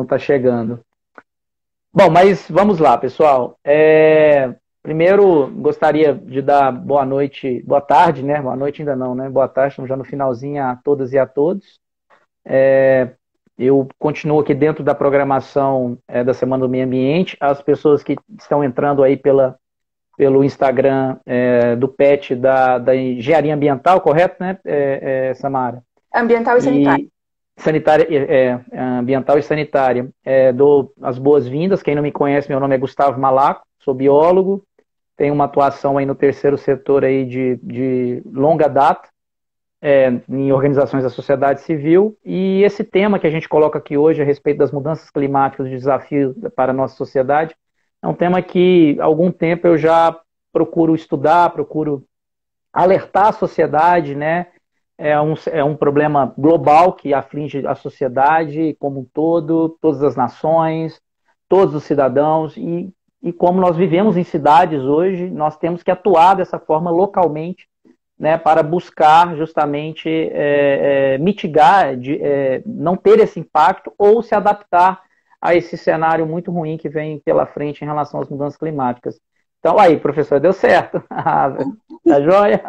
está chegando. Bom, mas vamos lá, pessoal. Primeiro, gostaria de dar boa noite, boa tarde, né? Boa noite ainda não, né? Boa tarde, estamos já no finalzinho a todas e a todos. Eu continuo aqui dentro da programação da Semana do Meio Ambiente. As pessoas que estão entrando aí pelo Instagram do PET da Engenharia Ambiental, correto, né, Samara? Ambiental e sanitária. Ambiental e sanitária. Dou as boas-vindas. Quem não me conhece, meu nome é Gustavo Malaco, sou biólogo, tenho uma atuação aí no terceiro setor aí de longa data, em organizações da sociedade civil, e esse tema que a gente coloca aqui hoje a respeito das mudanças climáticas, os desafios para a nossa sociedade, é um tema que há algum tempo eu já procuro estudar, procuro alertar a sociedade, né? É um problema global que aflige a sociedade como um todo, todas as nações, todos os cidadãos, e como nós vivemos em cidades hoje, nós temos que atuar dessa forma localmente, né, para buscar justamente mitigar, não ter esse impacto ou se adaptar a esse cenário muito ruim que vem pela frente em relação às mudanças climáticas. Então, aí, professor, deu certo. Tá joia?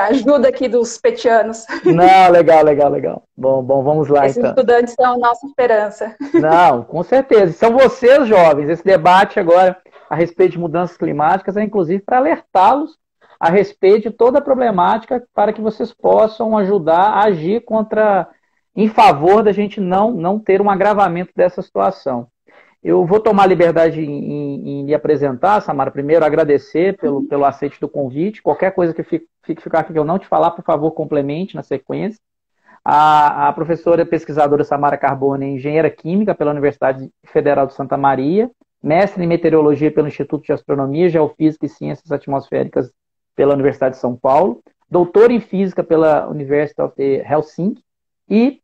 Ajuda aqui dos petianos. Não, legal. Bom, vamos lá, Esses então. estudantes são a nossa esperança. Não, com certeza. São vocês, jovens. Esse debate agora a respeito de mudanças climáticas é, inclusive, para alertá-los a respeito de toda a problemática para que vocês possam ajudar a agir em favor da gente não ter um agravamento dessa situação. Eu vou tomar liberdade em lhe apresentar, Samara. Primeiro, agradecer pelo aceite do convite. Qualquer coisa que ficar aqui que eu não te falar, por favor, complemente na sequência. A professora pesquisadora Samara Carbone é engenheira química pela Universidade Federal de Santa Maria, mestre em meteorologia pelo Instituto de Astronomia, Geofísica e Ciências Atmosféricas pela Universidade de São Paulo, doutora em física pela University of Helsinki e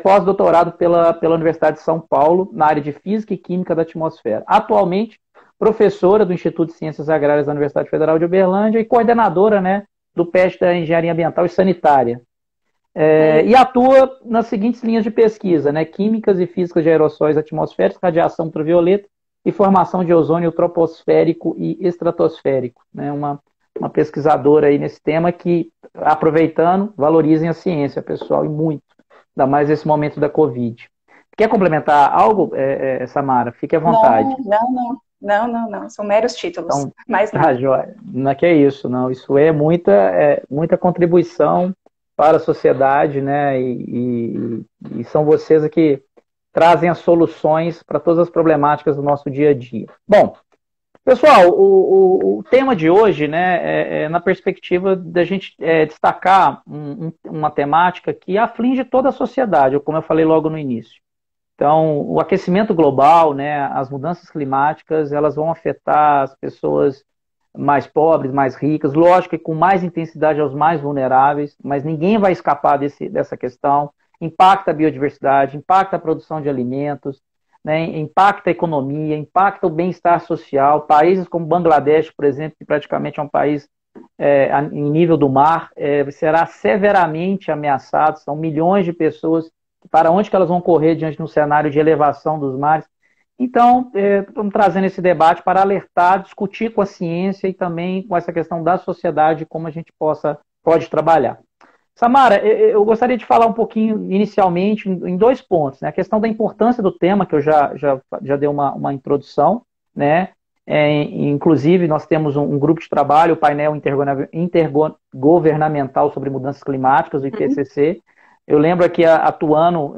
pós-doutorado pela Universidade de São Paulo na área de Física e Química da Atmosfera. Atualmente, professora do Instituto de Ciências Agrárias da Universidade Federal de Uberlândia e coordenadora, né, do PET da Engenharia Ambiental e Sanitária. E atua nas seguintes linhas de pesquisa, né, químicas e físicas de aerossóis atmosféricos, radiação ultravioleta e formação de ozônio troposférico e estratosférico. Né, uma pesquisadora aí nesse tema que, aproveitando, valorizem a ciência, pessoal, e muito. Ainda mais nesse momento da Covid. Quer complementar algo, Samara? Fique à vontade. Não. São meros títulos. Então, mais nada. Joia. Não é que é isso, não. Isso é muita contribuição para a sociedade, né? E são vocês que trazem as soluções para todas as problemáticas do nosso dia a dia. Bom, pessoal, o tema de hoje, né, na perspectiva da gente destacar uma temática que aflige toda a sociedade, como eu falei logo no início. Então, o aquecimento global, né, as mudanças climáticas, elas vão afetar as pessoas mais pobres, mais ricas, lógico que com mais intensidade aos mais vulneráveis, mas ninguém vai escapar dessa questão. Impacta a biodiversidade, impacta a produção de alimentos, né, impacta a economia, impacta o bem-estar social. Países como Bangladesh, por exemplo, que praticamente é um país em nível do mar, será severamente ameaçado. São milhões de pessoas, para onde que elas vão correr diante de um cenário de elevação dos mares? Então, estamos trazendo esse debate para alertar, discutir com a ciência e também com essa questão da sociedade, como a gente pode trabalhar. Samara, eu gostaria de falar um pouquinho, inicialmente, em dois pontos. Né? A questão da importância do tema, que eu já dei uma introdução. Né? Inclusive, nós temos um grupo de trabalho, o painel intergovernamental sobre mudanças climáticas, o IPCC. Eu lembro aqui, atuando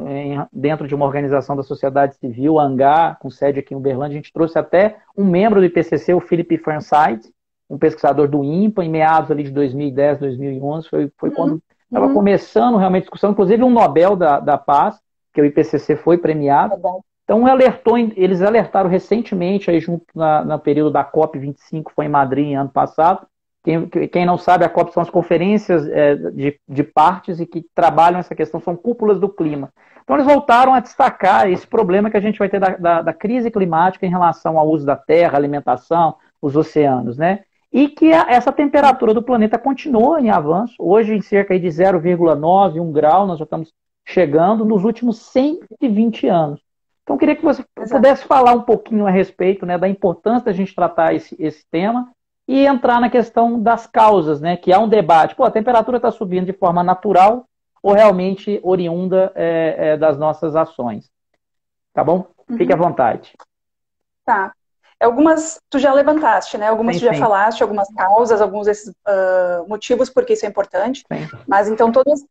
dentro de uma organização da sociedade civil, a ANGAR, com sede aqui em Uberlândia, a gente trouxe até um membro do IPCC, o Philip Fernsight, um pesquisador do INPA, em meados ali de 2010, 2011, foi quando estava começando realmente a discussão, inclusive um Nobel da Paz, que o IPCC foi premiado. Então, eles alertaram recentemente, aí junto no período da COP25, foi em Madrid, ano passado. Quem não sabe, a COP são as conferências de partes e que trabalham essa questão, são cúpulas do clima. Então, eles voltaram a destacar esse problema que a gente vai ter da crise climática em relação ao uso da terra, alimentação, os oceanos, né? E que essa temperatura do planeta continua em avanço. Hoje, em cerca de 0,9, 1 grau, nós já estamos chegando nos últimos 120 anos. Então, eu queria que você Exato. pudesse falar um pouquinho a respeito, né, da importância da gente tratar esse tema e entrar na questão das causas, né, que há um debate. Pô, a temperatura está subindo de forma natural ou realmente oriunda das nossas ações? Tá bom? Fique à Uhum. vontade. Tá. Algumas tu já levantaste, né? Algumas Sim, tu já sim, falaste, algumas causas, alguns desses motivos por que isso é importante. sim. Mas então todos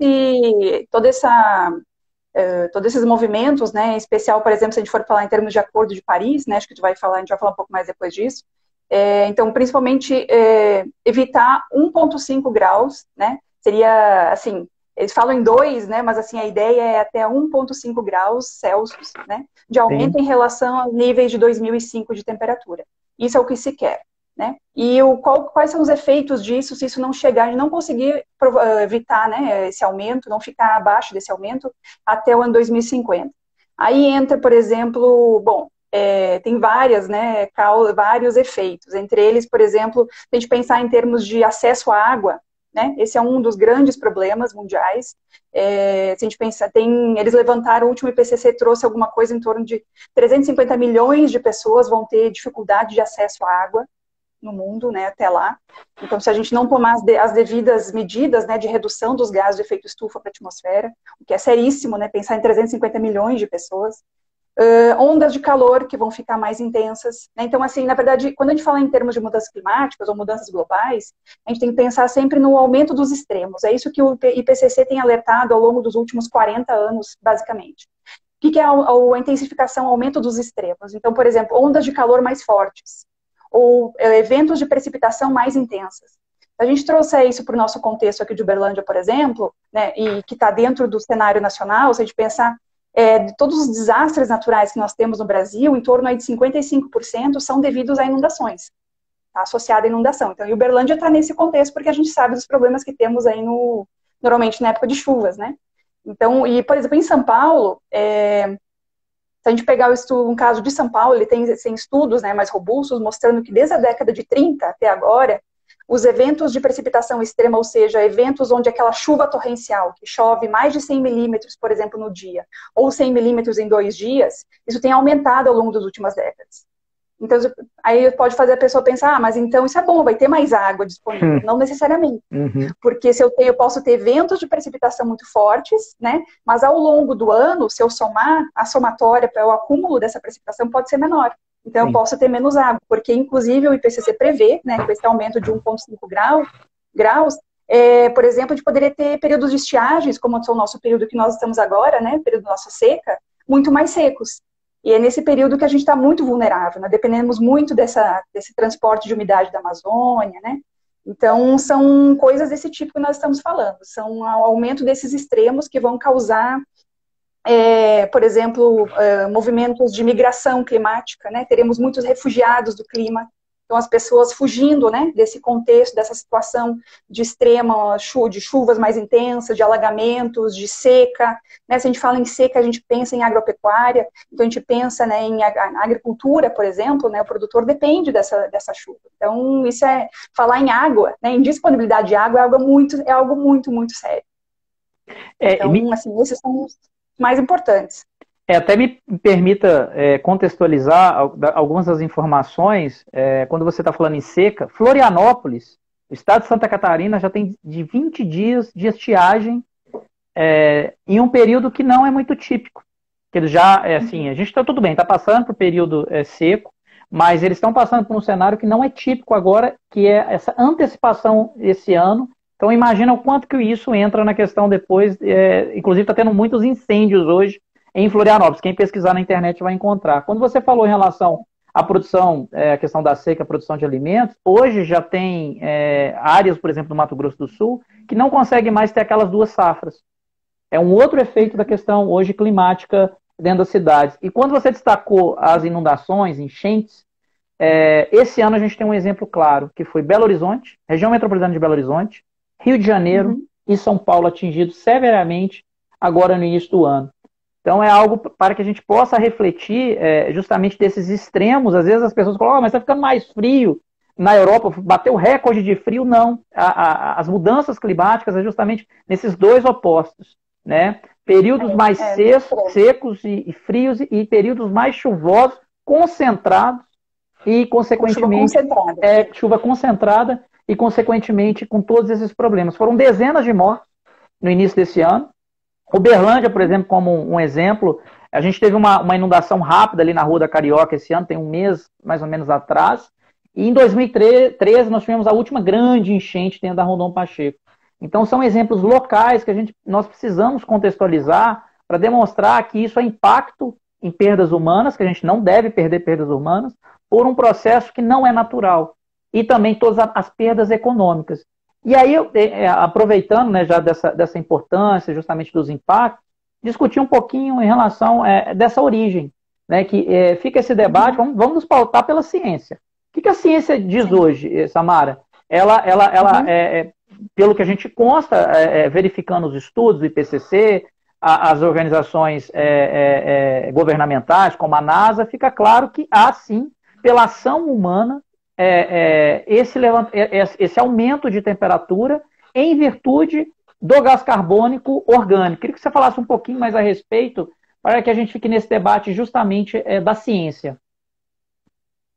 esses movimentos, né? Em especial, por exemplo, se a gente for falar em termos de Acordo de Paris, né? Acho que a gente vai falar um pouco mais depois disso. Então, principalmente evitar 1,5 graus, né? Seria assim. Eles falam em 2, né, mas assim, a ideia é até 1,5 graus Celsius, né, de aumento Sim. em relação aos níveis de 2005 de temperatura. Isso é o que se quer, né? E quais são os efeitos disso se isso não chegar, de não conseguir evitar, né, esse aumento, não ficar abaixo desse aumento até o ano 2050. Aí entra, por exemplo, bom, tem né, vários efeitos. Entre eles, por exemplo, se a gente pensar em termos de acesso à água, né? Esse é um dos grandes problemas mundiais. Se a gente pensa, eles levantaram, o último IPCC trouxe alguma coisa em torno de 350 milhões de pessoas vão ter dificuldade de acesso à água no mundo, né, até lá. Então, se a gente não tomar as devidas medidas, né, de redução dos gases de efeito estufa para a atmosfera, o que é seríssimo, né, pensar em 350 milhões de pessoas, ondas de calor que vão ficar mais intensas, né? Então, assim, na verdade, quando a gente fala em termos de mudanças climáticas ou mudanças globais, a gente tem que pensar sempre no aumento dos extremos. É isso que o IPCC tem alertado ao longo dos últimos 40 anos, basicamente. O que é a intensificação, o aumento dos extremos? Então, por exemplo, ondas de calor mais fortes, ou eventos de precipitação mais intensas. Se a gente trouxer isso para o nosso contexto aqui de Uberlândia, por exemplo, né, e que está dentro do cenário nacional, se a gente pensar de todos os desastres naturais que nós temos no Brasil, em torno aí de 55% são devidos a inundações, tá? Associada à inundação. Então, Uberlândia está nesse contexto porque a gente sabe dos problemas que temos aí normalmente na época de chuvas, né? Então, e, por exemplo, em São Paulo, se a gente pegar um caso de São Paulo, ele tem estudos, né, mais robustos, mostrando que desde a década de 30 até agora, os eventos de precipitação extrema, ou seja, eventos onde aquela chuva torrencial, que chove mais de 100 milímetros, por exemplo, no dia, ou 100 milímetros em 2 dias, isso tem aumentado ao longo das últimas décadas. Então, aí pode fazer a pessoa pensar, mas então isso é bom, vai ter mais água disponível. Não necessariamente. Porque eu posso ter eventos de precipitação muito fortes, né? Mas ao longo do ano, se eu somar, a somatória para o acúmulo dessa precipitação pode ser menor. Então, eu posso ter menos água, porque, inclusive, o IPCC prevê, né, com esse aumento de 1,5 graus, por exemplo, a gente poderia ter períodos de estiagens, como é o nosso período que nós estamos agora, né, período da nossa seca, muito mais secos. E é nesse período que a gente está muito vulnerável, né, dependemos muito desse transporte de umidade da Amazônia, né. Então, são coisas desse tipo que nós estamos falando, são o aumento desses extremos que vão causar por exemplo, movimentos de migração climática, né? Teremos muitos refugiados do clima, então as pessoas fugindo, né, desse contexto, dessa situação de extrema, de chuvas mais intensas, de alagamentos, de seca, né? Se a gente fala em seca, a gente pensa em agropecuária, então a gente pensa, né, em agricultura, por exemplo, né, o produtor depende dessa chuva. Então, isso falar em água, né, em disponibilidade de água é algo muito, muito sério. Então, assim, esses são os mais importantes. Até me permita contextualizar algumas das informações. Quando você está falando em seca, Florianópolis, o estado de Santa Catarina, já tem de 20 dias de estiagem em um período que não é muito típico. Eles já, assim, a gente está tudo bem, está passando por período seco, mas eles estão passando por um cenário que não é típico agora, que é essa antecipação esse ano. Então, imagina o quanto que isso entra na questão depois. Inclusive, está tendo muitos incêndios hoje em Florianópolis. Quem pesquisar na internet vai encontrar. Quando você falou em relação à produção, a questão da seca, a produção de alimentos, hoje já tem áreas, por exemplo, do Mato Grosso do Sul, que não conseguem mais ter aquelas 2 safras. É um outro efeito da questão hoje climática dentro das cidades. E quando você destacou as inundações, enchentes, esse ano a gente tem um exemplo claro, que foi Belo Horizonte, região metropolitana de Belo Horizonte, Rio de Janeiro e São Paulo atingidos severamente agora no início do ano. Então é algo para que a gente possa refletir justamente desses extremos. Às vezes as pessoas falam, mas está ficando mais frio na Europa, bateu recorde de frio. Não, as mudanças climáticas é justamente nesses 2 opostos. né? Períodos mais secos e frios e períodos mais chuvosos, concentrados e, consequentemente, chuva concentrada e, consequentemente, com todos esses problemas. Foram dezenas de mortes no início desse ano. Uberlândia, por exemplo, como um exemplo, a gente teve uma inundação rápida ali na Rua da Carioca esse ano, tem um mês mais ou menos atrás, e em 2013 nós tivemos a última grande enchente dentro da Rondon Pacheco. Então são exemplos locais que nós precisamos contextualizar para demonstrar que isso é impacto em perdas humanas, que a gente não deve perder perdas humanas, por um processo que não é natural. E também todas as perdas econômicas. E aí, aproveitando, né, já dessa importância, justamente dos impactos, discutir um pouquinho em relação dessa origem, né, que fica esse debate, vamos nos pautar pela ciência. O que a ciência diz hoje, Samara? Ela pelo que a gente consta, verificando os estudos do IPCC, as organizações governamentais, como a NASA, fica claro que há, sim, pela ação humana, esse aumento de temperatura em virtude do gás carbônico orgânico. Queria que você falasse um pouquinho mais a respeito, para que a gente fique nesse debate justamente da ciência.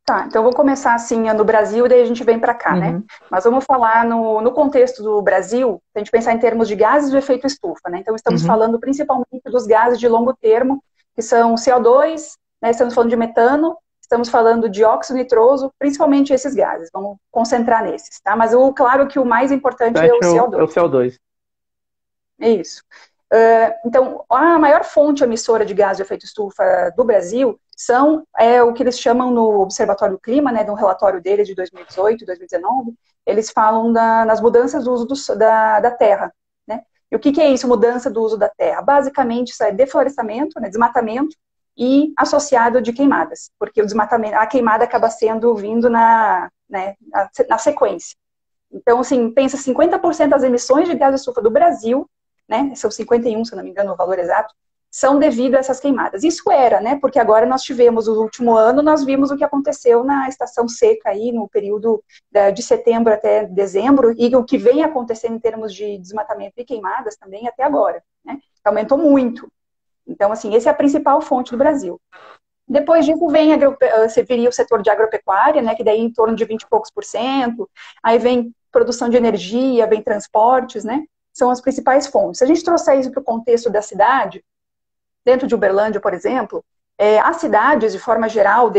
Tá, então eu vou começar assim no Brasil, daí a gente vem para cá, né? Mas vamos falar no contexto do Brasil, se a gente pensar em termos de gases de efeito estufa, né? Então estamos falando principalmente dos gases de longo termo, que são CO2, né? Estamos falando de metano, estamos falando de óxido nitroso, principalmente esses gases, vamos concentrar nesses, tá? Mas claro que o mais importante é o CO2. É o CO2. Isso. Então, a maior fonte emissora de gás de efeito estufa do Brasil são o que eles chamam no Observatório Clima, né, no relatório deles de 2018, 2019, eles falam nas mudanças do uso da terra, né? E o que é isso, mudança do uso da terra? Basicamente, isso é deflorestamento, né, desmatamento, e associado de queimadas, porque o desmatamento, a queimada acaba vindo na sequência. Então, assim, pensa 50% das emissões de gás de estufa do Brasil, né, são 51, se não me engano, o valor exato, são devido a essas queimadas. Isso era, né, porque agora nós tivemos, no último ano, nós vimos o que aconteceu na estação seca aí, no período de setembro até dezembro, e o que vem acontecendo em termos de desmatamento e queimadas também até agora, né, aumentou muito. Então, assim, essa é a principal fonte do Brasil. Depois disso você viria o setor de agropecuária, né, que daí em torno de 20 e poucos %, aí vem produção de energia, vem transportes, né, são as principais fontes. Se a gente trouxer isso para o contexto da cidade, dentro de Uberlândia, por exemplo, as cidades, de forma geral,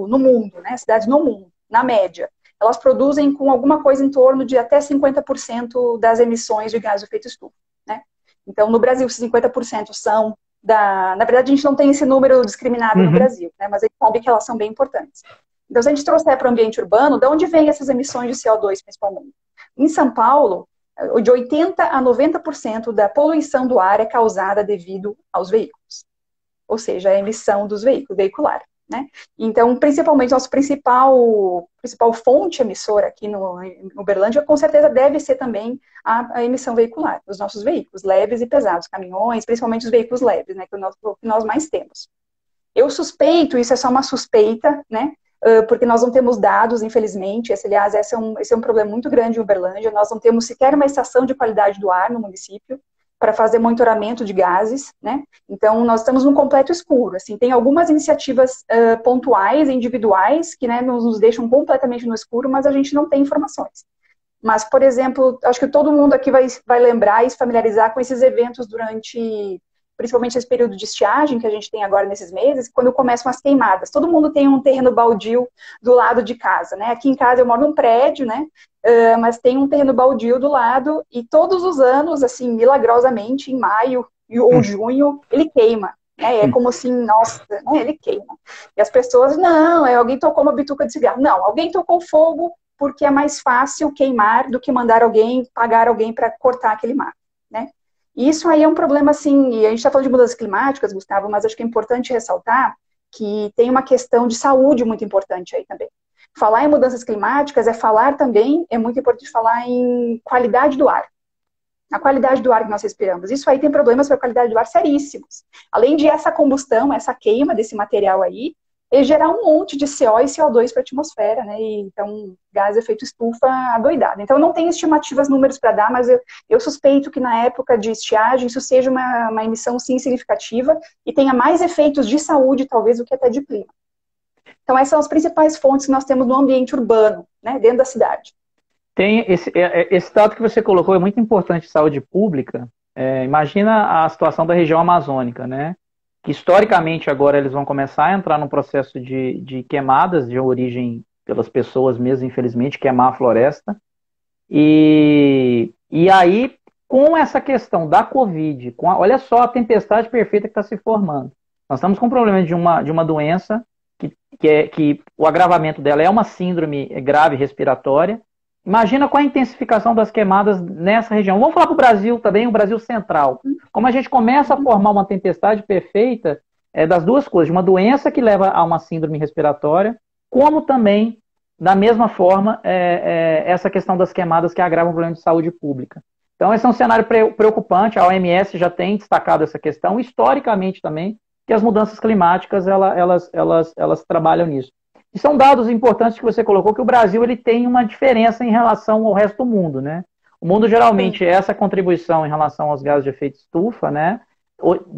no mundo, né, cidades no mundo, na média, elas produzem com alguma coisa em torno de até 50% das emissões de gás de efeito estufa, né. Então, no Brasil, 50% são na verdade, a gente não tem esse número discriminado no Brasil, né, mas a gente sabe que elas são bem importantes. Então, se a gente trouxer para o ambiente urbano, de onde vêm essas emissões de CO2, principalmente? Em São Paulo, de 80% a 90% da poluição do ar é causada devido aos veículos. Ou seja, a emissão dos veículos, veicular, né? Então, principalmente, nossa principal fonte emissora aqui no Uberlândia, com certeza deve ser também a emissão veicular, dos nossos veículos, leves e pesados, caminhões, principalmente os veículos leves, né, que nós mais temos. Eu suspeito, isso é só uma suspeita, né, porque nós não temos dados, infelizmente, esse é um problema muito grande em Uberlândia, nós não temos sequer uma estação de qualidade do ar no município, para fazer monitoramento de gases, né? Então, nós estamos num completo escuro, assim, tem algumas iniciativas pontuais, individuais, que, né, nos deixam completamente no escuro, mas a gente não tem informações. Mas, por exemplo, acho que todo mundo aqui vai lembrar e se familiarizar com esses eventos principalmente esse período de estiagem que a gente tem agora nesses meses, quando começam as queimadas. Todo mundo tem um terreno baldio do lado de casa, né? Aqui em casa eu moro num prédio, né? Mas tem um terreno baldio do lado e todos os anos, assim, milagrosamente, em maio ou junho, ele queima. Né? É como assim, nossa, né? Ele queima. E as pessoas, não, alguém tocou uma bituca de cigarro. Não, alguém tocou fogo porque é mais fácil queimar do que pagar alguém para cortar aquele mato, né? E isso aí é um problema, assim, e a gente está falando de mudanças climáticas, Gustavo, mas acho que é importante ressaltar que tem uma questão de saúde muito importante aí também. Falar em mudanças climáticas é muito importante falar em qualidade do ar. A qualidade do ar que nós respiramos. Isso aí tem problemas para a qualidade do ar seríssimos. Além de essa combustão, essa queima desse material aí, e gerar um monte de CO e CO2 para a atmosfera, né? E, então, gás de efeito estufa adoidado. Então, não tenho estimativas, números para dar, mas eu suspeito que na época de estiagem isso seja uma emissão, sim, significativa e tenha mais efeitos de saúde, talvez, do que até de clima. Então, essas são as principais fontes que nós temos no ambiente urbano, né? Dentro da cidade. Tem esse dado que você colocou é muito importante, saúde pública. Imagina a situação da região amazônica, né? Que historicamente agora eles vão começar a entrar num processo de queimadas de origem pelas pessoas mesmo, infelizmente, queimar a floresta. E aí, com essa questão da Covid, olha só a tempestade perfeita que está se formando. Nós estamos com um problema de uma doença que o agravamento dela é uma síndrome grave respiratória. Imagina com a intensificação das queimadas nessa região. Vamos falar para o Brasil também, o Brasil central. Como a gente começa a formar uma tempestade perfeita das duas coisas, de uma doença que leva a uma síndrome respiratória, como também, da mesma forma, essa questão das queimadas que agravam o problema de saúde pública. Então, esse é um cenário preocupante. A OMS já tem destacado essa questão, historicamente também, que as mudanças climáticas elas trabalham nisso. E são dados importantes que você colocou, que o Brasil ele tem uma diferença em relação ao resto do mundo, né? O mundo geralmente essa contribuição em relação aos gases de efeito estufa, né?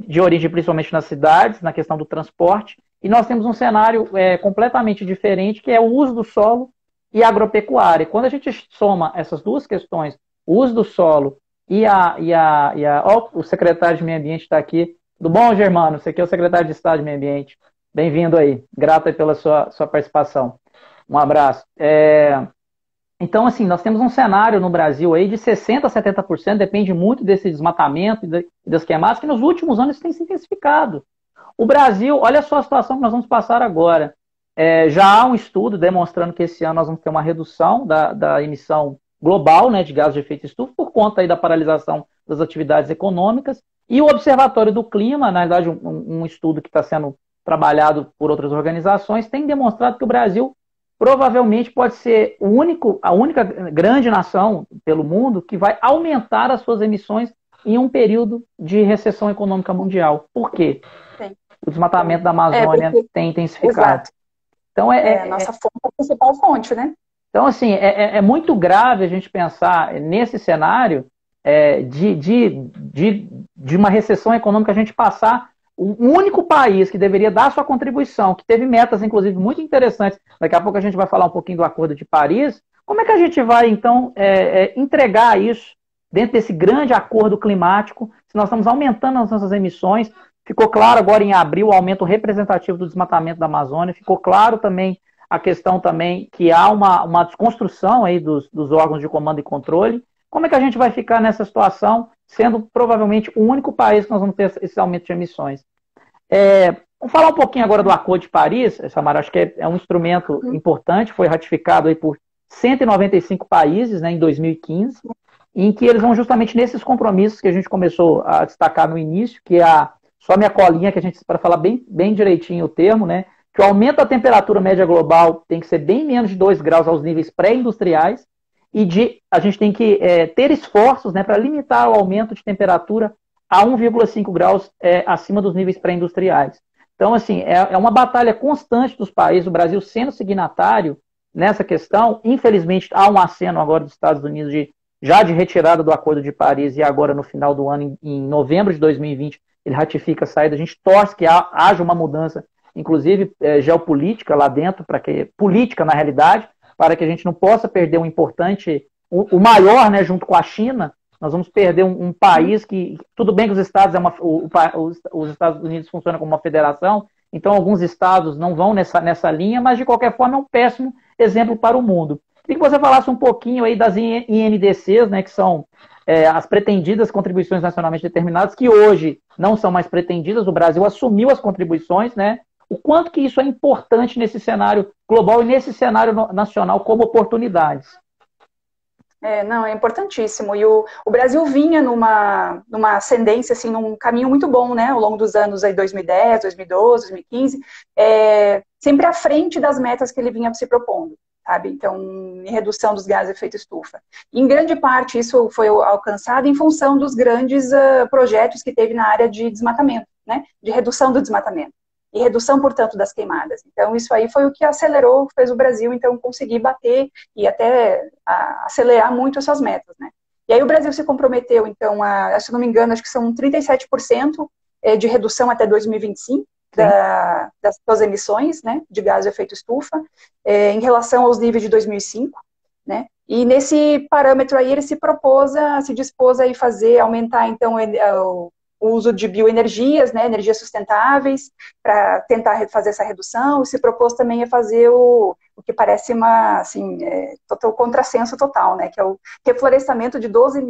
De origem principalmente nas cidades, na questão do transporte, e nós temos um cenário completamente diferente, que é o uso do solo e a agropecuária. Quando a gente soma essas duas questões, o uso do solo o secretário de Meio Ambiente está aqui. Tudo bom, Germano? Você aqui é o secretário de Estado de Meio Ambiente. Bem-vindo aí. Grato aí pela sua participação. Um abraço. Então, assim, nós temos um cenário no Brasil aí de 60% a 70%, depende muito desse desmatamento e das queimadas, que nos últimos anos tem se intensificado. O Brasil, olha só a situação que nós vamos passar agora. Já há um estudo demonstrando que esse ano nós vamos ter uma redução da emissão global, né, de gases de efeito estufa por conta aí da paralisação das atividades econômicas. E o Observatório do Clima, na verdade, um estudo que está sendo trabalhado por outras organizações, tem demonstrado que o Brasil provavelmente pode ser a única grande nação pelo mundo que vai aumentar as suas emissões em um período de recessão econômica mundial. Por quê? Sim. O desmatamento da Amazônia tem intensificado. Exato. Então, a nossa fonte, a principal fonte, né? Então, assim, é muito grave a gente pensar nesse cenário de uma recessão econômica, a gente passar um único país que deveria dar sua contribuição, que teve metas, inclusive, muito interessantes. Daqui a pouco a gente vai falar um pouquinho do Acordo de Paris. Como é que a gente vai, então, entregar isso dentro desse grande acordo climático, se nós estamos aumentando as nossas emissões? Ficou claro agora em abril o aumento representativo do desmatamento da Amazônia, ficou claro também a questão também que há uma desconstrução aí dos órgãos de comando e controle. Como é que a gente vai ficar nessa situação, sendo provavelmente o único país que nós vamos ter esse aumento de emissões? Vamos falar um pouquinho agora do Acordo de Paris, Samara, acho que é um instrumento importante, foi ratificado aí por 195 países, né, em 2015, em que eles vão justamente nesses compromissos que a gente começou a destacar no início, que é só minha colinha, que a gente, para falar bem direitinho o termo, né, que o aumento da temperatura média global tem que ser bem menos de 2 graus aos níveis pré-industriais, e a gente tem que ter esforços, né, para limitar o aumento de temperatura a 1,5 graus acima dos níveis pré-industriais. Então, assim, é uma batalha constante dos países, o Brasil sendo signatário nessa questão. Infelizmente, há um aceno agora dos Estados Unidos já de retirada do Acordo de Paris, e agora no final do ano, em novembro de 2020, ele ratifica a saída. A gente torce que haja uma mudança, inclusive geopolítica lá dentro, política na realidade, para que a gente não possa perder um importante, o maior, né, junto com a China. Nós vamos perder um país que, tudo bem que os Estados os Estados Unidos funcionam como uma federação, então alguns estados não vão nessa linha, mas de qualquer forma é um péssimo exemplo para o mundo. Queria que você falasse um pouquinho aí das INDCs, né, que são as pretendidas contribuições nacionalmente determinadas, que hoje não são mais pretendidas, o Brasil assumiu as contribuições, né? O quanto que isso é importante nesse cenário global e nesse cenário nacional como oportunidades. Não, é importantíssimo. E o Brasil vinha numa ascendência, assim, num caminho muito bom, né, ao longo dos anos aí, 2010, 2012, 2015, sempre à frente das metas que ele vinha se propondo, sabe? Então, em redução dos gases de efeito estufa. E, em grande parte, isso foi alcançado em função dos grandes projetos que teve na área de desmatamento, né, de redução do desmatamento. e redução, portanto, das queimadas. Então, isso aí foi o que acelerou, fez o Brasil, então, conseguir bater e até acelerar muito essas metas, né? E aí o Brasil se comprometeu, então, se não me engano, acho que são 37% de redução até 2025 das suas emissões, né, de gás de efeito estufa, em relação aos níveis de 2005, né? E nesse parâmetro aí ele se dispôs a aumentar, então, o uso de bioenergias, né, energias sustentáveis, para tentar fazer essa redução, e se propôs também a fazer o que parece total contrassenso total, né, que é o reflorestamento de 12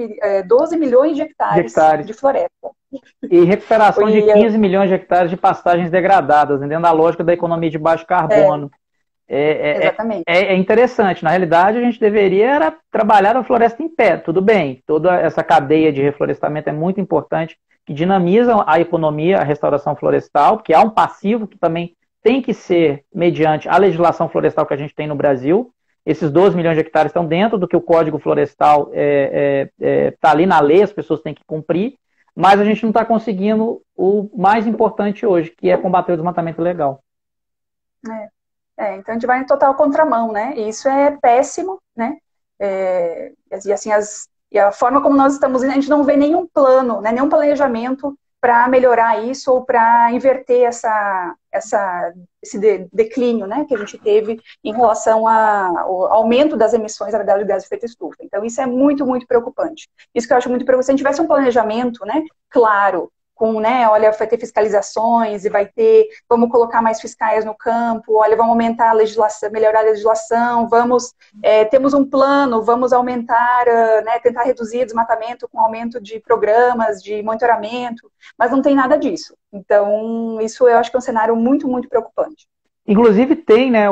milhões de hectares de floresta. E recuperação de 15 milhões de hectares de pastagens degradadas, né, dentro da lógica da economia de baixo carbono. Exatamente. É interessante. Na realidade, a gente deveria trabalhar a floresta em pé. Tudo bem, toda essa cadeia de reflorestamento é muito importante, que dinamiza a economia, a restauração florestal, que há um passivo que também tem que ser mediante a legislação florestal que a gente tem no Brasil. Esses 12 milhões de hectares estão dentro do que o Código Florestal está ali na lei, as pessoas têm que cumprir, mas a gente não está conseguindo o mais importante hoje, que é combater o desmatamento ilegal. Então a gente vai em total contramão, né? E isso é péssimo, né? E a forma como nós estamos indo, a gente não vê nenhum plano, né? Nenhum planejamento para melhorar isso ou para inverter esse declínio, né? Que a gente teve em relação ao aumento das emissões, na verdade, de gás de efeito estufa. Então isso é muito, muito preocupante. Isso que eu acho muito preocupante. Se a gente tivesse um planejamento, né? Claro, olha, vai ter fiscalizações e vamos colocar mais fiscais no campo, olha, vamos aumentar a legislação, melhorar a legislação, temos um plano, vamos aumentar, tentar reduzir o desmatamento com aumento de programas, de monitoramento, mas não tem nada disso. Então, isso eu acho que é um cenário muito, muito preocupante. Inclusive tem, né,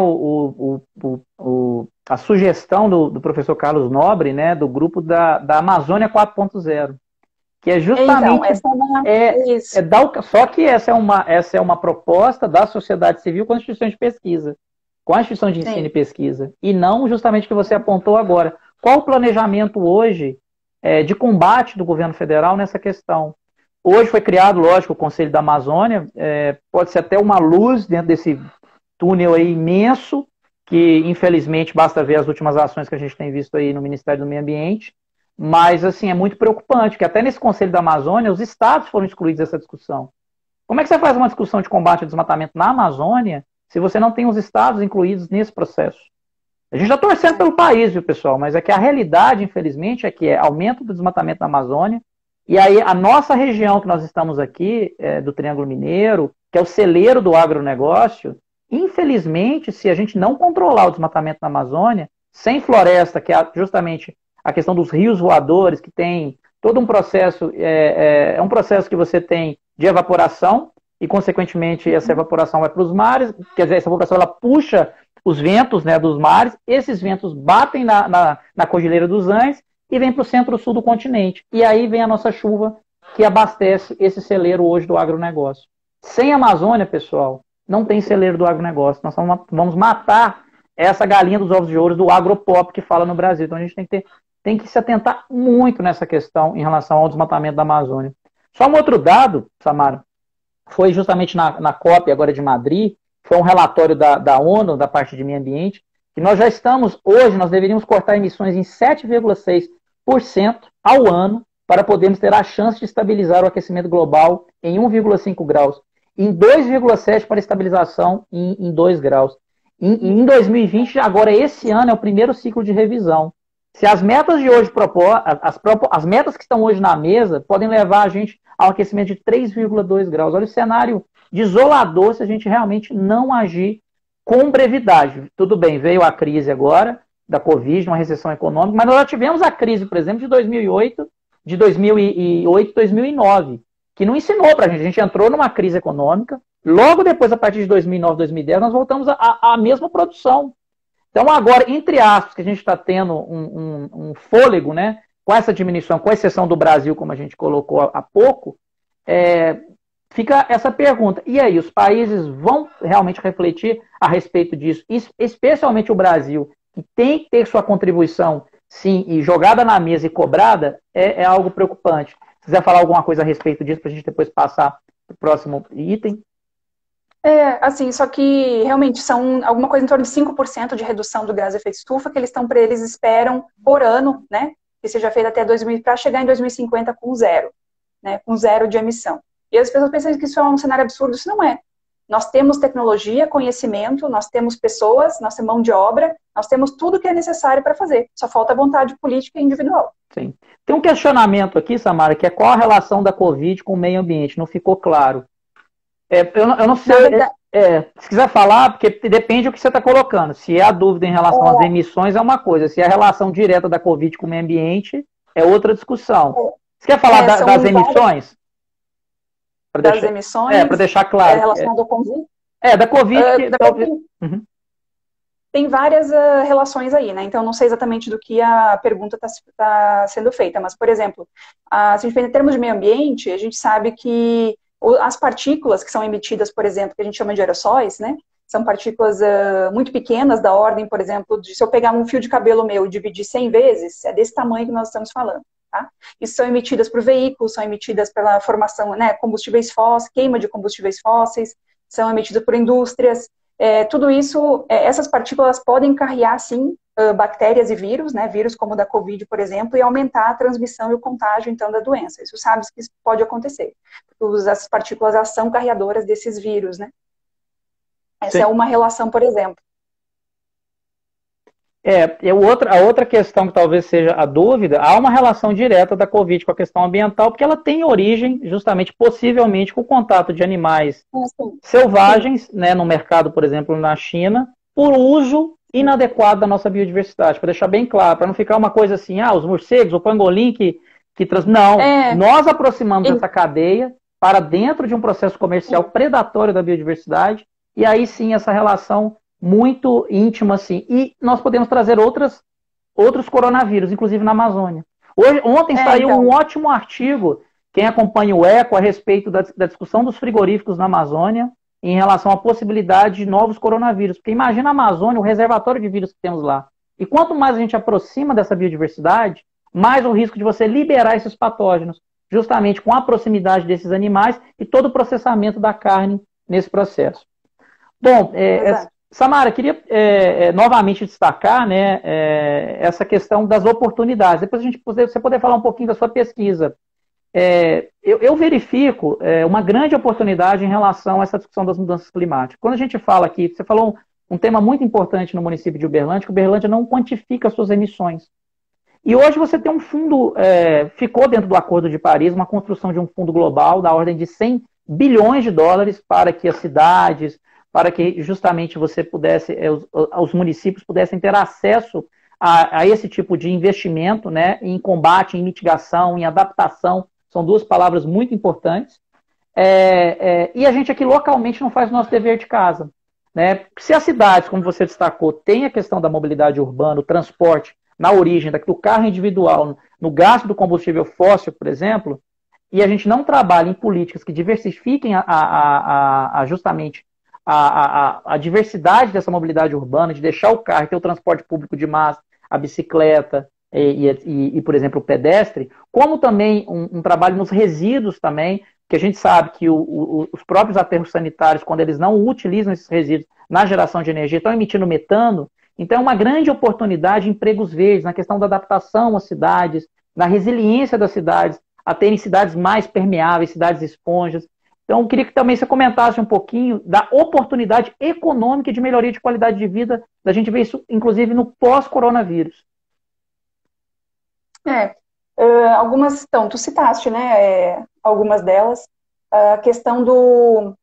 a sugestão do professor Carlos Nobre, né, do grupo da Amazônia 4.0. Que é justamente só que essa é uma proposta da sociedade civil com a instituição de pesquisa, com a instituição de ensino e pesquisa, e não justamente o que você apontou agora. Qual o planejamento hoje de combate do governo federal nessa questão? Hoje foi criado, lógico, o Conselho da Amazônia, pode ser até uma luz dentro desse túnel aí imenso, que infelizmente basta ver as últimas ações que a gente tem visto aí no Ministério do Meio Ambiente. Mas, assim, é muito preocupante, porque até nesse Conselho da Amazônia, os estados foram excluídos dessa discussão. Como é que você faz uma discussão de combate ao desmatamento na Amazônia se você não tem os estados incluídos nesse processo? A gente está torcendo pelo país, viu, pessoal? Mas é que a realidade, infelizmente, é que é aumento do desmatamento na Amazônia, e aí a nossa região que nós estamos aqui, do Triângulo Mineiro, que é o celeiro do agronegócio, infelizmente, se a gente não controlar o desmatamento na Amazônia, sem floresta, que é justamente a questão dos rios voadores, que tem todo um processo, é um processo que você tem de evaporação, e consequentemente essa evaporação vai para os mares, quer dizer, essa evaporação ela puxa os ventos, né, dos mares, esses ventos batem na Cordilheira dos Andes e vem para o centro-sul do continente. E aí vem a nossa chuva que abastece esse celeiro hoje do agronegócio. Sem Amazônia, pessoal, não tem celeiro do agronegócio. Nós vamos matar essa galinha dos ovos de ouro do agropop que fala no Brasil. Então a gente tem que se atentar muito nessa questão em relação ao desmatamento da Amazônia. Só um outro dado, Samara, foi justamente na COP agora de Madrid, foi um relatório da ONU, da parte de meio ambiente, que nós já estamos, hoje, nós deveríamos cortar emissões em 7,6% ao ano para podermos ter a chance de estabilizar o aquecimento global em 1,5 graus, em 2,7 para estabilização em 2 graus. Em 2020, agora esse ano, é o primeiro ciclo de revisão. Se as metas de hoje as metas que estão hoje na mesa podem levar a gente a um aquecimento de 3,2 graus. Olha o cenário desolador se a gente realmente não agir com brevidade. Tudo bem, veio a crise agora da Covid, uma recessão econômica, mas nós já tivemos a crise, por exemplo, de 2008, 2009, que não ensinou para a gente. A gente entrou numa crise econômica, logo depois, a partir de 2009, 2010, nós voltamos à mesma produção. Então, agora, entre aspas, que a gente está tendo um fôlego, né, com essa diminuição, com exceção do Brasil, como a gente colocou há pouco, fica essa pergunta. E aí, os países vão realmente refletir a respeito disso? Especialmente o Brasil, que tem que ter sua contribuição, sim, e jogada na mesa e cobrada, é algo preocupante. Se quiser falar alguma coisa a respeito disso, para a gente depois passar para o próximo item. Assim, só que realmente são alguma coisa em torno de 5% de redução do gás de efeito estufa que eles esperam por ano, né? Que seja feito até 2000, para chegar em 2050 com zero, né? Com zero de emissão. E as pessoas pensam que isso é um cenário absurdo, isso não é. Nós temos tecnologia, conhecimento, nós temos pessoas, nós temos mão de obra, nós temos tudo que é necessário para fazer. Só falta vontade política e individual. Sim. Tem um questionamento aqui, Samara, que é qual a relação da Covid com o meio ambiente? Não ficou claro. Eu não sei. Verdade, Se quiser falar, porque depende do que você está colocando. Se é a dúvida em relação às emissões, é uma coisa. Se é a relação direta da Covid com o meio ambiente, é outra discussão. Você quer falar das emissões? Das emissões? Para deixar claro. Relacionado ao Covid? Da Covid. Uhum. Tem várias relações aí, né? Então, não sei exatamente do que a pergunta está sendo feita, mas, por exemplo, se a gente pensa em termos de meio ambiente, a gente sabe que as partículas que são emitidas, por exemplo, que a gente chama de aerossóis, né? São partículas muito pequenas, da ordem, por exemplo, se eu pegar um fio de cabelo meu e dividir 100 vezes, é desse tamanho que nós estamos falando, tá? Isso são emitidas por veículos, são emitidas pela formação, né, combustíveis fósseis, queima de combustíveis fósseis, são emitidas por indústrias. Tudo isso, essas partículas podem carregar, sim, bactérias e vírus, né, vírus como o da Covid, por exemplo, e aumentar a transmissão e o contágio, então, da doença. Isso sabe que isso pode acontecer. Essas partículas são carreadoras desses vírus, né? Essa é uma relação, por exemplo. A outra questão que talvez seja a dúvida, há uma relação direta da Covid com a questão ambiental, porque ela tem origem, justamente, possivelmente, com o contato de animais selvagens, né, no mercado, por exemplo, na China, por uso inadequado da nossa biodiversidade, para deixar bem claro, para não ficar uma coisa assim, os morcegos, o pangolim Não, nós aproximamos essa cadeia para dentro de um processo comercial predatório da biodiversidade, e aí sim essa relação muito íntima, assim. E nós podemos trazer outros coronavírus, inclusive na Amazônia. Ontem saiu um ótimo artigo, quem acompanha o ECO, a respeito da discussão dos frigoríficos na Amazônia, em relação à possibilidade de novos coronavírus. Porque imagina a Amazônia, o reservatório de vírus que temos lá. E quanto mais a gente aproxima dessa biodiversidade, mais o risco de você liberar esses patógenos, justamente com a proximidade desses animais e todo o processamento da carne nesse processo. Bom, Samara, queria novamente destacar, né, essa questão das oportunidades. Depois você poder falar um pouquinho da sua pesquisa. Eu verifico uma grande oportunidade em relação a essa discussão das mudanças climáticas. Quando a gente fala aqui, você falou um tema muito importante no município de Uberlândia, que Uberlândia não quantifica as suas emissões. E hoje você tem um fundo, ficou dentro do Acordo de Paris, uma construção de um fundo global da ordem de 100 bilhões de dólares para que as cidades, para que justamente os municípios pudessem ter acesso a esse tipo de investimento, né, em combate, em mitigação, em adaptação. São duas palavras muito importantes. E a gente aqui localmente não faz o nosso dever de casa, né? Se as cidades, como você destacou, têm a questão da mobilidade urbana, o transporte, na origem do carro individual, no gasto do combustível fóssil, por exemplo, e a gente não trabalha em políticas que diversifiquem justamente a diversidade dessa mobilidade urbana, de deixar o carro e ter o transporte público de massa, a bicicleta e por exemplo, o pedestre, como também um trabalho nos resíduos também, que a gente sabe que os próprios aterros sanitários, quando eles não utilizam esses resíduos na geração de energia, estão emitindo metano. Então, é uma grande oportunidade de empregos verdes, na questão da adaptação às cidades, na resiliência das cidades, a terem cidades mais permeáveis, cidades esponjas. Então, eu queria que também você comentasse um pouquinho da oportunidade econômica de melhoria de qualidade de vida, da gente ver isso, inclusive, no pós-coronavírus. Algumas, então, tu citaste, né, algumas delas. A questão do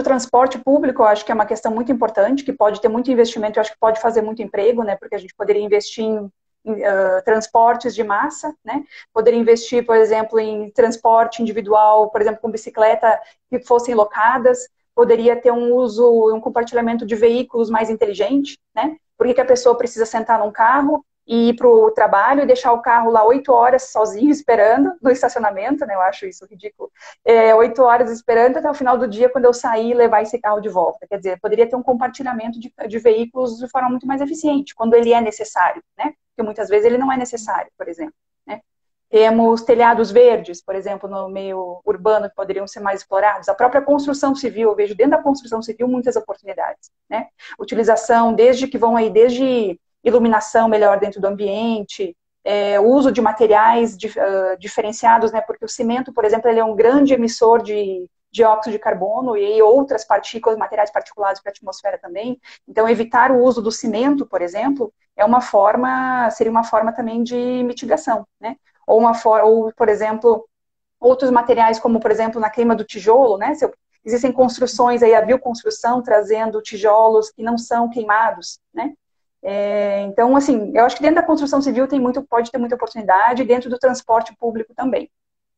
transporte público, eu acho que é uma questão muito importante, que pode ter muito investimento, eu acho que pode fazer muito emprego, né, porque a gente poderia investir em transportes de massa, né, poderia investir, por exemplo, em transporte individual, por exemplo, com bicicleta que fossem locadas, poderia ter um compartilhamento de veículos mais inteligente, né, porque que a pessoa precisa sentar num carro e ir para o trabalho e deixar o carro lá 8 horas sozinho esperando no estacionamento, né? Eu acho isso ridículo. 8 horas esperando até o final do dia, quando eu sair, levar esse carro de volta. Quer dizer, poderia ter um compartilhamento de veículos de forma muito mais eficiente, quando ele é necessário, né? Porque muitas vezes ele não é necessário, por exemplo, né? Temos telhados verdes, por exemplo, no meio urbano, que poderiam ser mais explorados. A própria construção civil, eu vejo dentro da construção civil muitas oportunidades, né? Utilização, desde iluminação melhor dentro do ambiente, o uso de materiais diferenciados, né? Porque o cimento, por exemplo, ele é um grande emissor de dióxido de carbono e outras partículas, materiais particulados para a atmosfera também. Então, evitar o uso do cimento, por exemplo, seria uma forma também de mitigação, né? Ou, por exemplo, outros materiais, como, por exemplo, na queima do tijolo, né? Existem construções aí, a bioconstrução, trazendo tijolos que não são queimados, né? Então, assim, eu acho que dentro da construção civil pode ter muita oportunidade, e dentro do transporte público também.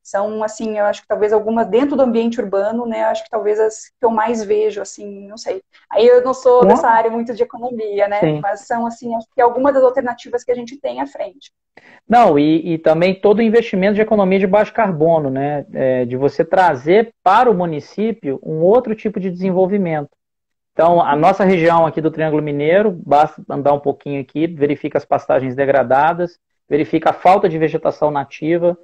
São, assim, eu acho que talvez algumas dentro do ambiente urbano, né? Acho que talvez as que eu mais vejo, assim, não sei. Aí eu não sou dessa área muito de economia, né? Sim. Mas são, assim, acho que algumas das alternativas que a gente tem à frente. Não, e também todo o investimento de economia de baixo carbono, né? De você trazer para o município um outro tipo de desenvolvimento. Então, a nossa região aqui do Triângulo Mineiro, basta andar um pouquinho aqui, verifica as pastagens degradadas, verifica a falta de vegetação nativa,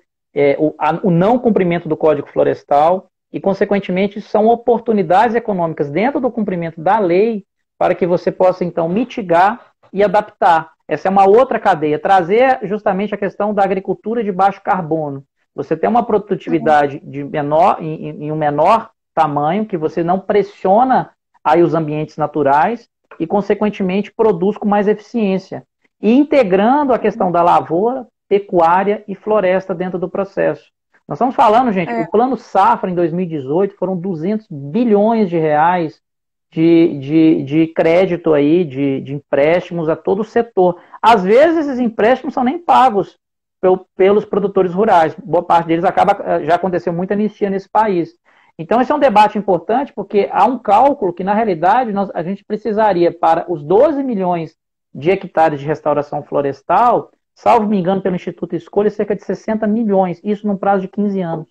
o não cumprimento do Código Florestal e, consequentemente, são oportunidades econômicas dentro do cumprimento da lei para que você possa, então, mitigar e adaptar. Essa é uma outra cadeia, trazer justamente a questão da agricultura de baixo carbono. Você tem uma produtividade em um menor tamanho, que você não pressiona aí os ambientes naturais e, consequentemente, produz com mais eficiência. E integrando a questão da lavoura, pecuária e floresta dentro do processo. Nós estamos falando, gente, o Plano Safra em 2018 foram 200 bilhões de reais de crédito aí, de empréstimos a todo o setor. Às vezes esses empréstimos são nem pagos pelos produtores rurais. Boa parte deles já aconteceu muita anistia nesse país. Então esse é um debate importante porque há um cálculo que, na realidade, a gente precisaria para os 12 milhões de hectares de restauração florestal, salvo me engano pelo Instituto Escolha, cerca de 60 milhões, isso num prazo de 15 anos.